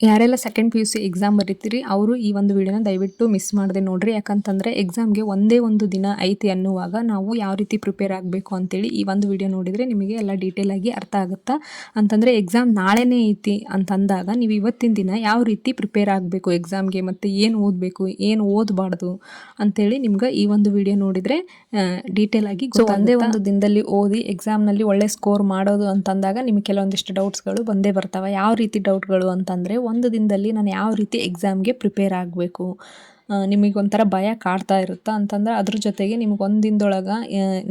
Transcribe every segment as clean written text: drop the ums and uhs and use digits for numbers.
ಯಾರೆಲ್ಲ second PUC exam ಬರೀತೀರಿ ಅವರು ಈ ಒಂದು ವಿಡಿಯೋನ ದಯವಿಟ್ಟು ಮಿಸ್ ಮಾಡದೆ ನೋಡ್ರಿ. ಯಾಕಂತಂದರೆ ಎಕ್ಸಾಮ್ಗೆ ಒಂದೇ ಒಂದು ದಿನ ಐತಿ ಅನ್ನುವಾಗ ನಾವು ಯಾವ ರೀತಿ ಪ್ರಿಪೇರ್ ಆಗಬೇಕು ಅಂತೇಳಿ ಈ ಒಂದು ವಿಡಿಯೋ ನೋಡಿದರೆ ನಿಮಗೆ ಎಲ್ಲ ಡೀಟೇಲ್ ಆಗಿ ಅರ್ಥ ಆಗುತ್ತಾ. ಅಂತಂದರೆ ಎಕ್ಸಾಮ್ ನಾಳೆನೇ ಐತಿ ಅಂತಂದಾಗ ನೀವು ಇವತ್ತಿನ ದಿನ ಯಾವ ರೀತಿ ಪ್ರಿಪೇರ್ ಆಗಬೇಕು ಎಕ್ಸಾಮ್ಗೆ, ಮತ್ತು ಏನು ಓದಬೇಕು ಏನು ಓದಬಾರ್ದು ಅಂತೇಳಿ ನಿಮ್ಗೆ ಈ ಒಂದು ವಿಡಿಯೋ ನೋಡಿದರೆ ಡೀಟೇಲ್ ಆಗಿ ಗೊತ್ತಾಗುತ್ತೆ. ಒಂದೇ ಒಂದು ದಿನದಲ್ಲಿ ಓದಿ ಎಕ್ಸಾಮ್ನಲ್ಲಿ ಒಳ್ಳೆ ಸ್ಕೋರ್ ಮಾಡೋದು ಅಂತಂದಾಗ ನಿಮಗೆ ಕೆಲವೊಂದಿಷ್ಟು ಡೌಟ್ಸ್ಗಳು ಬಂದೇ ಬರ್ತಾವೆ. ಯಾವ ರೀತಿ ಡೌಟ್ಗಳು ಅಂತಂದರೆ, ಒಂದು ದಿನದಲ್ಲಿ ನಾನು ಯಾವ ರೀತಿ ಎಕ್ಸಾಮ್ಗೆ ಪ್ರಿಪೇರ್ ಆಗಬೇಕು, ನಿಮಗೊಂಥರ ಭಯ ಕಾಡ್ತಾ ಇರುತ್ತಾ ಅಂತಂದ್ರೆ ಅದ್ರ ಜೊತೆಗೆ ನಿಮ್ಗೆ ಒಂದು ದಿನದೊಳಗೆ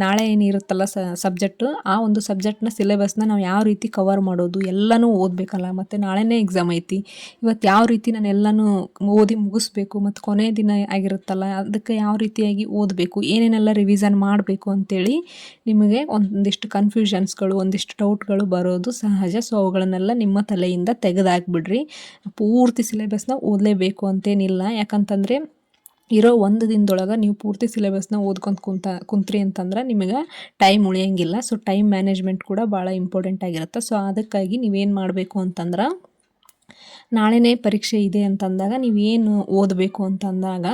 ನಾಳೆ ಏನಿರುತ್ತಲ್ಲ ಸಬ್ಜೆಕ್ಟು, ಆ ಒಂದು ಸಬ್ಜೆಕ್ಟ್ನ ಸಿಲೆಬಸ್ನ ನಾವು ಯಾವ ರೀತಿ ಕವರ್ ಮಾಡೋದು ಎಲ್ಲನೂ ಓದಬೇಕಲ್ಲ. ಮತ್ತು ನಾಳೆನೇ ಎಕ್ಸಾಮ್ ಐತಿ, ಇವತ್ತು ಯಾವ ರೀತಿ ನಾನು ಎಲ್ಲನೂ ಓದಿ ಮುಗಿಸ್ಬೇಕು, ಮತ್ತು ಕೊನೆ ದಿನ ಆಗಿರುತ್ತಲ್ಲ ಅದಕ್ಕೆ ಯಾವ ರೀತಿಯಾಗಿ ಓದಬೇಕು, ಏನೇನೆಲ್ಲ ರಿವಿಷನ್ ಮಾಡಬೇಕು ಅಂತೇಳಿ ನಿಮಗೆ ಒಂದಿಷ್ಟು ಕನ್ಫ್ಯೂಷನ್ಸ್ಗಳು ಒಂದಿಷ್ಟು ಡೌಟ್ಗಳು ಬರೋದು ಸಹಜ. ಸೊ ಅವುಗಳನ್ನೆಲ್ಲ ನಿಮ್ಮ ತಲೆಯಿಂದ ತೆಗೆದಾಕ್ಬಿಡ್ರಿ. ಪೂರ್ತಿ ಸಿಲೆಬಸ್ನ ಓದಲೇಬೇಕು ಅಂತೇನಿಲ್ಲ. ಯಾಕಂತಂದರೆ ಇರೋ ಒಂದು ದಿನದೊಳಗೆ ನೀವು ಪೂರ್ತಿ ಸಿಲೆಬಸ್ನ ಓದ್ಕೊಂಡು ಕುಂತ್ರಿ ಅಂತಂದ್ರೆ ನಿಮಗೆ ಟೈಮ್ ಉಳಿಯೋಂಗಿಲ್ಲ. ಸೊ ಟೈಮ್ ಮ್ಯಾನೇಜ್ಮೆಂಟ್ ಕೂಡ ಭಾಳ ಇಂಪಾರ್ಟೆಂಟ್ ಆಗಿರುತ್ತೆ. ಸೊ ಅದಕ್ಕಾಗಿ ನೀವೇನು ಮಾಡಬೇಕು ಅಂತಂದ್ರೆ, ನಾಳೆನೇ ಪರೀಕ್ಷೆ ಇದೆ ಅಂತಂದಾಗ ನೀವೇನು ಓದಬೇಕು ಅಂತಂದಾಗ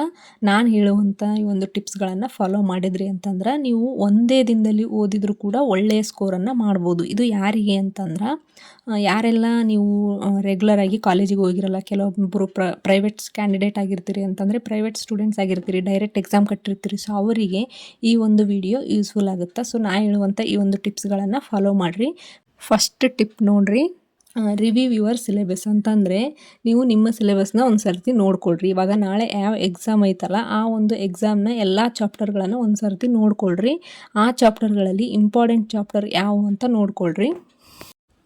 ನಾನು ಹೇಳುವಂಥ ಈ ಒಂದು ಟಿಪ್ಸ್ಗಳನ್ನು ಫಾಲೋ ಮಾಡಿದ್ರಿ ಅಂತಂದ್ರೆ ನೀವು ಒಂದೇ ದಿನದಲ್ಲಿ ಓದಿದರೂ ಕೂಡ ಒಳ್ಳೆಯ ಸ್ಕೋರನ್ನು ಮಾಡ್ಬೋದು. ಇದು ಯಾರಿಗೆ ಅಂತಂದ್ರೆ, ಯಾರೆಲ್ಲ ನೀವು ರೆಗ್ಯುಲರಾಗಿ ಕಾಲೇಜಿಗೆ ಹೋಗಿರಲ್ಲ, ಕೆಲವೊಬ್ಬರು ಪ್ರೈವೇಟ್ಸ್ ಕ್ಯಾಂಡಿಡೇಟ್ ಆಗಿರ್ತೀರಿ ಅಂತಂದರೆ ಪ್ರೈವೇಟ್ ಸ್ಟೂಡೆಂಟ್ಸ್ ಆಗಿರ್ತೀರಿ, ಡೈರೆಕ್ಟ್ ಎಕ್ಸಾಮ್ ಕಟ್ಟಿರ್ತೀರಿ. ಸೊ ಅವರಿಗೆ ಈ ಒಂದು ವಿಡಿಯೋ ಯೂಸ್ಫುಲ್ ಆಗುತ್ತೆ. ಸೊ ನಾ ಹೇಳುವಂಥ ಈ ಒಂದು ಟಿಪ್ಸ್ಗಳನ್ನು ಫಾಲೋ ಮಾಡಿರಿ. ಫಸ್ಟ್ ಟಿಪ್ ನೋಡಿರಿ, ರಿವ್ಯೂ ಯುವರ್ ಸಿಲೆಬಸ್ ಅಂತಂದರೆ ನೀವು ನಿಮ್ಮ ಸಿಲೆಬಸ್ನ ಒಂದು ಸರ್ತಿ ನೋಡ್ಕೊಳ್ರಿ. ಇವಾಗ ನಾಳೆ ಯಾವ ಎಕ್ಸಾಮ್ ಐತಲ್ಲ ಆ ಒಂದು ಎಕ್ಸಾಮ್ನ ಎಲ್ಲ ಚಾಪ್ಟರ್ಗಳನ್ನು ಒಂದು ಸರ್ತಿ ನೋಡ್ಕೊಳ್ರಿ. ಆ ಚಾಪ್ಟರ್ಗಳಲ್ಲಿ ಇಂಪಾರ್ಟೆಂಟ್ ಚಾಪ್ಟರ್ ಯಾವುವು ಅಂತ ನೋಡ್ಕೊಳ್ರಿ.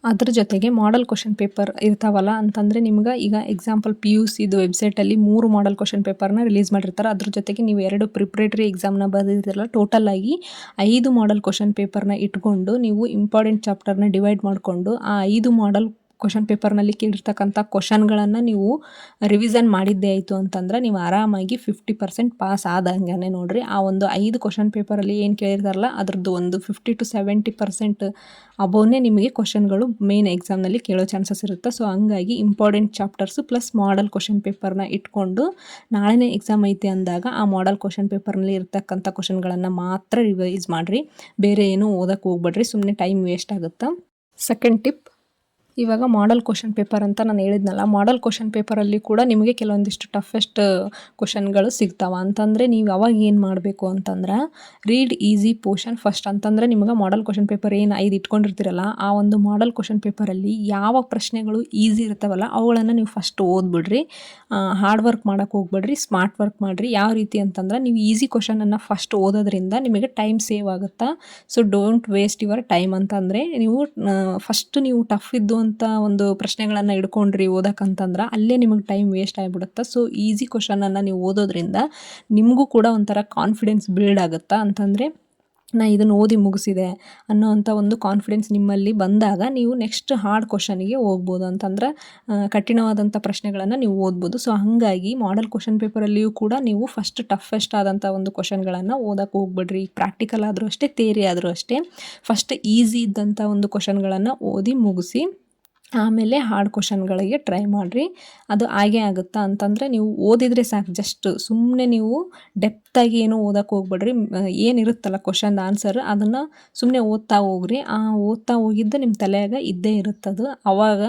ಅದ್ರ ಜೊತೆಗೆ ಮಾಡೆಲ್ ಕ್ವಶನ್ ಪೇಪರ್ ಇರ್ತಾವಲ್ಲ ಅಂತಂದರೆ ನಿಮ್ಗೆ ಈಗ ಎಕ್ಸಾಂಪಲ್ PUCದು ವೆಬ್ಸೈಟಲ್ಲಿ 3 ಮಾಡೆಲ್ ಕ್ವಶನ್ ಪೇಪರ್ನ ರಿಲೀಸ್ ಮಾಡಿರ್ತಾರೆ. ಅದ್ರ ಜೊತೆಗೆ ನೀವು 2 ಪ್ರಿಪ್ರೇಟರಿ ಎಕ್ಸಾಮ್ನ ಬರೆದಿರ್ತೀರಲ್ಲ, ಟೋಟಲ್ ಆಗಿ 5 ಮಾಡೆಲ್ ಕ್ವಶನ್ ಪೇಪರ್ನ ಇಟ್ಕೊಂಡು ನೀವು ಇಂಪಾರ್ಟೆಂಟ್ ಚಾಪ್ಟರ್ನ ಡಿವೈಡ್ ಮಾಡಿಕೊಂಡು ಆ 5 ಮಾಡೆಲ್ ಕ್ವಶನ್ ಪೇಪರ್ನಲ್ಲಿ ಕೇಳಿರ್ತಕ್ಕಂಥ ಕ್ವಶನ್ಗಳನ್ನು ನೀವು ರಿವಿಷನ್ ಮಾಡಿದ್ದೇ ಆಯಿತು ಅಂತಂದ್ರೆ ನೀವು ಆರಾಮಾಗಿ 50% ಪಾಸ್ ಆದಂಗೆ ನೋಡಿರಿ. ಆ ಒಂದು 5 ಕ್ವಶನ್ ಪೇಪರಲ್ಲಿ ಏನು ಕೇಳಿರ್ತಾರಲ್ಲ ಅದ್ರದ್ದು ಒಂದು 50 to 70% ಅಬೋನೇ ನಿಮಗೆ ಕ್ವಶನ್ಗಳು ಮೇನ್ ಎಕ್ಸಾಮ್ನಲ್ಲಿ ಕೇಳೋ ಚಾನ್ಸಸ್ ಇರುತ್ತೆ. ಸೊ ಹಂಗಾಗಿ important chapters plus model question ಪೇಪರ್ನ ಇಟ್ಕೊಂಡು ನಾಳೆನೇ ಎಕ್ಸಾಮ್ ಐತೆ ಅಂದಾಗ ಆ ಮಾಡೆಲ್ ಕ್ವಶನ್ ಪೇಪರ್ನಲ್ಲಿ ಇರ್ತಕ್ಕಂಥ ಕ್ವಶನ್ಗಳನ್ನು ಮಾತ್ರ ರಿವೈಸ್ ಮಾಡಿರಿ. ಬೇರೆ ಏನೂ ಓದಕ್ಕೆ ಹೋಗ್ಬೇಡ್ರಿ, ಸುಮ್ಮನೆ ಟೈಮ್ ವೇಸ್ಟ್ ಆಗುತ್ತೆ. ಸೆಕೆಂಡ್ ಟಿಪ್, ಇವಾಗ ಮಾಡೆಲ್ ಕ್ವಶನ್ ಪೇಪರ್ ಅಂತ ನಾನು ಹೇಳಿದ್ನಲ್ಲ, ಮಾಡೆಲ್ ಕ್ವಶನ್ ಪೇಪರಲ್ಲಿ ಕೂಡ ನಿಮಗೆ ಕೆಲವೊಂದಿಷ್ಟು ಟಫೆಸ್ಟ್ ಕ್ವಶನ್ಗಳು ಸಿಗ್ತಾವೆ. ಅಂತಂದರೆ ನೀವು ಅವಾಗ ಏನು ಮಾಡಬೇಕು ಅಂತಂದ್ರೆ, ರೀಡ್ ಈಸಿ ಪೋರ್ಷನ್ ಫಸ್ಟ್. ಅಂತಂದರೆ ನಿಮಗೆ ಮಾಡೆಲ್ ಕ್ವಶನ್ ಪೇಪರ್ ಏನು 5 ಇಟ್ಕೊಂಡಿರ್ತೀರಲ್ಲ ಆ ಒಂದು ಮಾಡೆಲ್ ಕ್ವಶನ್ ಪೇಪರಲ್ಲಿ ಯಾವ ಪ್ರಶ್ನೆಗಳು ಈಸಿ ಇರ್ತಾವಲ್ಲ ಅವುಗಳನ್ನು ನೀವು ಫಸ್ಟ್ ಓದ್ಬಿಡ್ರಿ. ಹಾರ್ಡ್ ವರ್ಕ್ ಮಾಡೋಕ್ಕೆ ಹೋಗ್ಬೇಡ್ರಿ, ಸ್ಮಾರ್ಟ್ ವರ್ಕ್ ಮಾಡಿರಿ. ಯಾವ ರೀತಿ ಅಂತಂದ್ರೆ ನೀವು ಈಸಿ ಕ್ವಶನನ್ನು ಫಸ್ಟ್ ಓದೋದ್ರಿಂದ ನಿಮಗೆ ಟೈಮ್ ಸೇವ್ ಆಗುತ್ತಾ. So don't waste your time ಅಂತಂದರೆ ನೀವು ಫಸ್ಟ್ ನೀವು ಟಫ್ ಇದ್ದು ಅಂತ ಒಂದು ಪ್ರಶ್ನೆಗಳನ್ನು ಹಿಡ್ಕೊಂಡ್ರಿ ಓದಕ್ಕಂತಂದ್ರೆ ಅಲ್ಲೇ ನಿಮಗೆ ಟೈಮ್ ವೇಸ್ಟ್ ಆಗಿಬಿಡುತ್ತೆ. ಸೊ ಈಸಿ ಕ್ವಶನನ್ನು ನೀವು ಓದೋದ್ರಿಂದ ನಿಮಗೂ ಕೂಡ ಒಂಥರ ಕಾನ್ಫಿಡೆನ್ಸ್ ಬಿಲ್ಡ್ ಆಗುತ್ತಾ. ಅಂತಂದರೆ ನಾ ಇದನ್ನು ಓದಿ ಮುಗಿಸಿದೆ ಅನ್ನೋವಂಥ ಒಂದು ಕಾನ್ಫಿಡೆನ್ಸ್ ನಿಮ್ಮಲ್ಲಿ ಬಂದಾಗ ನೀವು ನೆಕ್ಸ್ಟ್ ಹಾರ್ಡ್ ಕ್ವಶನಿಗೆ ಹೋಗ್ಬೋದು. ಅಂತಂದ್ರೆ ಕಠಿಣವಾದಂಥ ಪ್ರಶ್ನೆಗಳನ್ನು ನೀವು ಓದ್ಬೋದು. ಸೊ ಹಾಗಾಗಿ ಮಾಡೆಲ್ ಕ್ವಶನ್ ಪೇಪರಲ್ಲಿಯೂ ಕೂಡ ನೀವು ಫಸ್ಟ್ ಟಫೆಸ್ಟ್ ಆದಂಥ ಒಂದು ಕ್ವಶನ್ಗಳನ್ನು ಓದಕ್ಕೆ ಹೋಗ್ಬೇಡ್ರಿ. ಪ್ರಾಕ್ಟಿಕಲ್ ಆದರೂ ಅಷ್ಟೇ, ಥಿಯರಿ ಆದರೂ ಅಷ್ಟೇ, ಫಸ್ಟ್ ಈಸಿ ಇದ್ದಂಥ ಒಂದು ಕ್ವಶನ್ಗಳನ್ನು ಓದಿ ಮುಗಿಸಿ ಆಮೇಲೆ ಹಾರ್ಡ್ ಕ್ವಶನ್ಗಳಿಗೆ ಟ್ರೈ ಮಾಡಿರಿ. ಅದು ಹಾಗೇ ಆಗುತ್ತಾ ಅಂತಂದರೆ ನೀವು ಓದಿದರೆ ಸಾಕು. ಜಸ್ಟ್ ಸುಮ್ಮನೆ ನೀವು ಡೆಪ್ತಾಗಿ ಏನೂ ಓದಕ್ಕೆ ಹೋಗ್ಬೇಡ್ರಿ. ಏನಿರುತ್ತಲ್ಲ ಕ್ವಶನ್ ಆನ್ಸರ್ ಅದನ್ನು ಸುಮ್ಮನೆ ಓದ್ತಾ ಹೋಗ್ರಿ. ಆ ಓದ್ತಾ ಹೋಗಿದ್ದು ನಿಮ್ಮ ತಲೆಯಾಗ ಇದ್ದೇ ಇರುತ್ತದು. ಆವಾಗ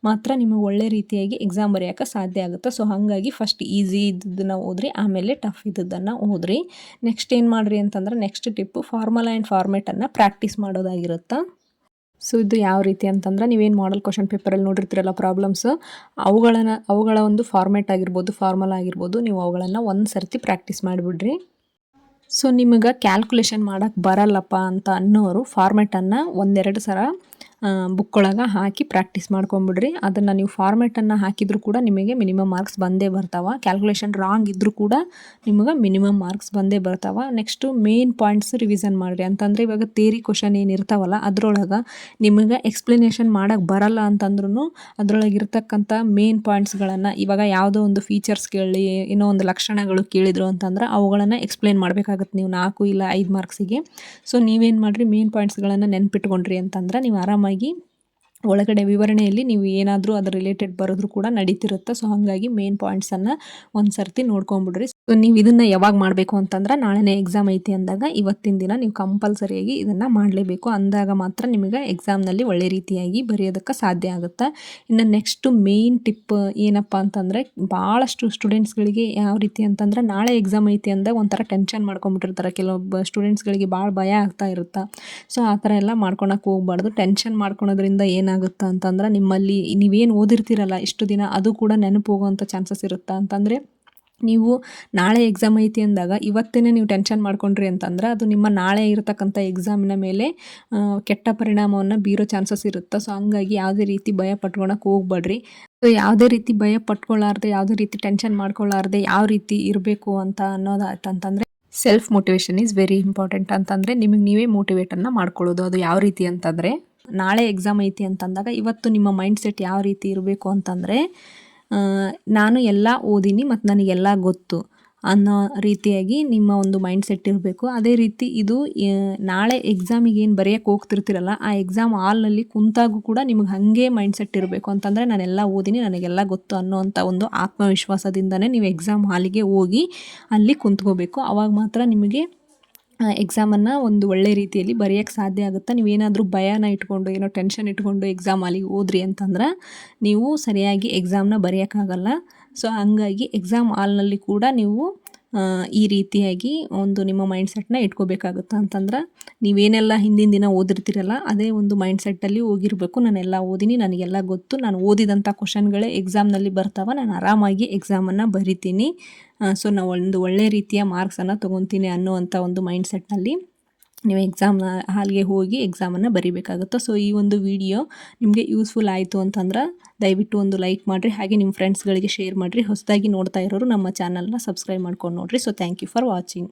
ಮಾತ್ರ ನಿಮಗೆ ಒಳ್ಳೆ ರೀತಿಯಾಗಿ ಎಕ್ಸಾಮ್ ಬರೆಯೋಕ್ಕೆ ಸಾಧ್ಯ ಆಗುತ್ತೆ. ಸೊ ಹಾಗಾಗಿ ಫಸ್ಟ್ ಈಸಿ ಇದ್ದದ್ದನ್ನು ಓದ್ರಿ, ಆಮೇಲೆ ಟಫ್ ಇದ್ದದ್ದನ್ನು ಓದ್ರಿ. ನೆಕ್ಸ್ಟ್ ಏನು ಮಾಡಿರಿ ಅಂತಂದ್ರೆ, ನೆಕ್ಸ್ಟ್ ಟಿಪ್ಪು ಫಾರ್ಮುಲಾ ಆ್ಯಂಡ್ ಫಾರ್ಮೇಟನ್ನು ಪ್ರಾಕ್ಟೀಸ್ ಮಾಡೋದಾಗಿರುತ್ತೆ. ಸೊ ಇದು ಯಾವ ರೀತಿ ಅಂತಂದ್ರೆ, ನೀವೇನು ಮಾಡೆಲ್ ಕ್ವಶನ್ ಪೇಪರಲ್ಲಿ ನೋಡಿರ್ತೀರಲ್ಲ ಪ್ರಾಬ್ಲಮ್ಸ್, ಅವುಗಳ ಒಂದು ಫಾರ್ಮೇಟ್ ಆಗಿರ್ಬೋದು, ಫಾರ್ಮುಲಾ ಆಗಿರ್ಬೋದು, ನೀವು ಅವುಗಳನ್ನು ಒಂದು ಸರ್ತಿ ಪ್ರಾಕ್ಟೀಸ್ ಮಾಡಿಬಿಡ್ರಿ. ಸೊ ನಿಮಗೆ ಕ್ಯಾಲ್ಕುಲೇಷನ್ ಮಾಡೋಕ್ಕೆ ಬರಲ್ಲಪ್ಪ ಅಂತ ಅನ್ನೋರು ಫಾರ್ಮೇಟನ್ನು 1-2 ಸಲ ಬುಕ್ ಒಳಗೆ ಹಾಕಿ ಪ್ರಾಕ್ಟೀಸ್ ಮಾಡ್ಕೊಂಬಿಡ್ರಿ. ಅದನ್ನು ನೀವು ಫಾರ್ಮೇಟನ್ನು ಹಾಕಿದರೂ ಕೂಡ ನಿಮಗೆ ಮಿನಿಮಮ್ ಮಾರ್ಕ್ಸ್ ಬಂದೇ ಬರ್ತಾವೆ. ಕ್ಯಾಲ್ಕುಲೇಷನ್ ರಾಂಗ್ ಇದ್ದರೂ ಕೂಡ ನಿಮಗೆ ಮಿನಿಮಮ್ ಮಾರ್ಕ್ಸ್ ಬಂದೇ ಬರ್ತಾವೆ. ನೆಕ್ಸ್ಟು ಮೇನ್ ಪಾಯಿಂಟ್ಸ್ ರಿವಿಷನ್ ಮಾಡಿರಿ. ಅಂತಂದರೆ ಇವಾಗ ಥಿಯರಿ ಕ್ವಶನ್ ಏನಿರ್ತಾವಲ್ಲ ಅದ್ರೊಳಗೆ ನಿಮಗೆ ಎಕ್ಸ್ಪ್ಲನೇಷನ್ ಮಾಡೋಕ್ಕೆ ಬರಲ್ಲ ಅಂತಂದ್ರೂ ಅದರೊಳಗೆ ಇರ್ತಕ್ಕಂಥ ಮೇನ್ ಪಾಯಿಂಟ್ಸ್ಗಳನ್ನು, ಇವಾಗ ಯಾವುದೋ ಒಂದು ಫೀಚರ್ಸ್ ಕೇಳಿ ಇನ್ನೂ ಒಂದು ಲಕ್ಷಣಗಳು ಕೇಳಿದ್ರು ಅಂತಂದ್ರೆ ಅವುಗಳನ್ನು ಎಕ್ಸ್ಪ್ಲೇನ್ ಮಾಡಬೇಕಾಗತ್ತೆ ನೀವು 4 ಇಲ್ಲ 5 ಮಾರ್ಕ್ಸಿಗೆ. ಸೊ ನೀವೇನು ಮಾಡಿರಿ, ಮೇನ್ ಪಾಯಿಂಟ್ಸ್ಗಳನ್ನು ನೆನ್ಪಿಟ್ಕೊಂಡ್ರಿ ಅಂತಂದ್ರೆ ನೀವು ಆರಾಮಾಗಿ ಒಳಗಡೆ ವಿವರಣೆಯಲ್ಲಿ ನೀವು ಏನಾದರೂ ಅದರ ರಿಲೇಟೆಡ್ ಬರೆದ್ರೂ ಕೂಡ ನಡೀತಿರುತ್ತೆ. ಸೊ ಹಾಗಾಗಿ ಮೇನ್ ಪಾಯಿಂಟ್ಸನ್ನು ಒಂದು ಸರ್ತಿ ನೋಡ್ಕೊಂಬಿಡ್ರಿ. ಸೊ ನೀವು ಇದನ್ನು ಯಾವಾಗ ಮಾಡಬೇಕು ಅಂತಂದ್ರೆ ನಾಳೆನೇ ಎಕ್ಸಾಮ್ ಐತಿ ಅಂದಾಗ ಇವತ್ತಿನ ದಿನ ನೀವು ಕಂಪಲ್ಸರಿಯಾಗಿ ಇದನ್ನು ಮಾಡಲೇಬೇಕು. ಅಂದಾಗ ಮಾತ್ರ ನಿಮಗೆ ಎಕ್ಸಾಮ್ನಲ್ಲಿ ಒಳ್ಳೆ ರೀತಿಯಾಗಿ ಬರೆಯೋದಕ್ಕೆ ಸಾಧ್ಯ ಆಗುತ್ತೆ. ಇನ್ನು ನೆಕ್ಸ್ಟು ಮೇನ್ ಟಿಪ್ ಏನಪ್ಪ ಅಂತಂದರೆ ಭಾಳಷ್ಟು ಸ್ಟೂಡೆಂಟ್ಸ್ಗಳಿಗೆ ಯಾವ ರೀತಿ ಅಂತಂದ್ರೆ ನಾಳೆ ಎಕ್ಸಾಮ್ ಐತಿ ಅಂದಾಗ ಒಂಥರ ಟೆನ್ಷನ್ ಮಾಡ್ಕೊಂಬಿಟ್ಟಿರ್ತಾರೆ. ಕೆಲವೊಬ್ಬ ಸ್ಟೂಡೆಂಟ್ಸ್ಗಳಿಗೆ ಭಾಳ ಭಯ ಆಗ್ತಾ ಇರುತ್ತೆ. ಸೊ ಆ ಥರ ಎಲ್ಲ ಮಾಡ್ಕೊಳಕ್ಕೆ ಹೋಗ್ಬಾರ್ದು. ಟೆನ್ಷನ್ ಮಾಡ್ಕೊಳೋದ್ರಿಂದ ಏನಾಗುತ್ತೆ ಅಂತಂದ್ರೆ ನಿಮ್ಮಲ್ಲಿ ನೀವೇನು ಓದಿರ್ತೀರಲ್ಲ ಇಷ್ಟು ದಿನ ಅದು ಕೂಡ ನೆನಪು ಹೋಗುವಂಥ ಚಾನ್ಸಸ್ ಇರುತ್ತೆ. ಅಂತಂದರೆ ನೀವು ನಾಳೆ ಎಕ್ಸಾಮ್ ಐತಿ ಅಂದಾಗ ಇವತ್ತೇ ನೀವು ಟೆನ್ಷನ್ ಮಾಡ್ಕೊಂಡ್ರಿ ಅಂತಂದ್ರೆ ಅದು ನಿಮ್ಮ ನಾಳೆ ಇರತಕ್ಕಂಥ ಎಕ್ಸಾಮಿನ ಮೇಲೆ ಕೆಟ್ಟ ಪರಿಣಾಮವನ್ನು ಬೀರೋ ಚಾನ್ಸಸ್ ಇರುತ್ತೆ. ಸೊ ಹಂಗಾಗಿ ಯಾವುದೇ ರೀತಿ ಭಯ ಪಟ್ಕೊಳಕ್ಕೆ ಹೋಗ್ಬೇಡ್ರಿ. ಸೊ ಯಾವುದೇ ರೀತಿ ಭಯ ಪಟ್ಕೊಳ್ಳಾರ್ದೆ, ಯಾವುದೇ ರೀತಿ ಟೆನ್ಷನ್ ಮಾಡ್ಕೊಳ್ಳಾರ್ದೆ ಯಾವ ರೀತಿ ಇರಬೇಕು ಅಂತ ಅನ್ನೋದಾಯ್ತಂತಂದರೆ self motivation is very important. ಅಂತಂದರೆ ನಿಮಗೆ ನೀವೇ ಮೋಟಿವೇಟನ್ನು ಮಾಡ್ಕೊಳ್ಳೋದು. ಅದು ಯಾವ ರೀತಿ ಅಂತಂದರೆ ನಾಳೆ ಎಕ್ಸಾಮ್ ಐತಿ ಅಂತಂದಾಗ ಇವತ್ತು ನಿಮ್ಮ ಮೈಂಡ್ ಸೆಟ್ ಯಾವ ರೀತಿ ಇರಬೇಕು ಅಂತಂದರೆ ನಾನು ಎಲ್ಲ ಓದಿನಿ ಮತ್ತು ನನಗೆಲ್ಲ ಗೊತ್ತು ಅನ್ನೋ ರೀತಿಯಾಗಿ ನಿಮ್ಮ ಒಂದು ಮೈಂಡ್ ಸೆಟ್ ಇರಬೇಕು. ಅದೇ ರೀತಿ ಇದು ನಾಳೆ ಎಕ್ಸಾಮಿಗೆ ಏನು ಬರೆಯೋಕ್ಕೆ ಹೋಗ್ತಿರ್ತೀರಲ್ಲ ಆ ಎಕ್ಸಾಮ್ ಹಾಲ್ನಲ್ಲಿ ಕುಂತಾಗೂ ಕೂಡ ನಿಮಗೆ ಹಾಗೆ ಮೈಂಡ್ ಸೆಟ್ ಇರಬೇಕು. ಅಂತಂದರೆ ನಾನೆಲ್ಲ ಓದಿನಿ ನನಗೆಲ್ಲ ಗೊತ್ತು ಅನ್ನೋವಂಥ ಒಂದು ಆತ್ಮವಿಶ್ವಾಸದಿಂದನೇ ನೀವು ಎಕ್ಸಾಮ್ ಹಾಲಿಗೆ ಹೋಗಿ ಅಲ್ಲಿ ಕುಂತ್ಕೋಬೇಕು. ಆವಾಗ ಮಾತ್ರ ನಿಮಗೆ ಎಕ್ಸಾಮನ್ನು ಒಂದು ಒಳ್ಳೆ ರೀತಿಯಲ್ಲಿ ಬರೆಯೋಕ್ಕೆ ಸಾಧ್ಯ ಆಗುತ್ತೆ. ನೀವೇನಾದರೂ ಭಯನ ಇಟ್ಕೊಂಡು ಏನೋ ಟೆನ್ಷನ್ ಇಟ್ಕೊಂಡು ಎಕ್ಸಾಮ್ ಹಾಲಿಗೆ ಹೋದ್ರಿ ಅಂತಂದ್ರೆ ನೀವು ಸರಿಯಾಗಿ ಎಕ್ಸಾಮ್ನ ಬರೆಯೋಕ್ಕಾಗಲ್ಲ. ಸೊ ಹಂಗಾಗಿ ಎಕ್ಸಾಮ್ ಹಾಲ್ನಲ್ಲಿ ಕೂಡ ನೀವು ಈ ರೀತಿಯಾಗಿ ಒಂದು ನಿಮ್ಮ ಮೈಂಡ್ ಸೆಟ್ನ ಇಟ್ಕೋಬೇಕಾಗುತ್ತೆ. ಅಂತಂದ್ರೆ ನೀವೇನೆಲ್ಲ ಹಿಂದಿನ ದಿನ ಓದಿರ್ತೀರಲ್ಲ ಅದೇ ಒಂದು ಮೈಂಡ್ ಸೆಟ್ಟಲ್ಲಿ ಹೋಗಿರಬೇಕು. ನಾನೆಲ್ಲ ಓದಿನಿ, ನನಗೆಲ್ಲ ಗೊತ್ತು, ನಾನು ಓದಿದಂಥ ಕ್ವಶನ್ಗಳೇ ಎಕ್ಸಾಮ್ನಲ್ಲಿ ಬರ್ತಾವೆ, ನಾನು ಆರಾಮಾಗಿ ಎಕ್ಸಾಮನ್ನು ಬರಿತೀನಿ, ಸೊ ನಾವು ಒಂದು ಒಳ್ಳೆ ರೀತಿಯ ಮಾರ್ಕ್ಸನ್ನು ತೊಗೊತೀನಿ ಅನ್ನೋವಂಥ ಒಂದು ಮೈಂಡ್ ಸೆಟ್ನಲ್ಲಿ ನೀವು ಎಕ್ಸಾಮ್ ಹಾಲ್ಗೆ ಹೋಗಿ ಎಕ್ಸಾಮನ್ನು ಬರಿಬೇಕಾಗುತ್ತೆ. ಸೊ ಈ ಒಂದು ವಿಡಿಯೋ ನಿಮಗೆ ಯೂಸ್ಫುಲ್ ಆಯಿತು ಅಂತಂದ್ರೆ ದಯವಿಟ್ಟು ಒಂದು ಲೈಕ್ ಮಾಡಿರಿ, ಹಾಗೆ ನಿಮ್ಮ ಫ್ರೆಂಡ್ಸ್ಗಳಿಗೆ ಶೇರ್ ಮಾಡಿರಿ. ಹೊಸದಾಗಿ ನೋಡ್ತಾ ಇರೋರು ನಮ್ಮ ಚಾನಲ್ನ ಸಬ್ಸ್ಕ್ರೈಬ್ ಮಾಡ್ಕೊಂಡು ನೋಡಿರಿ. So thank you for watching.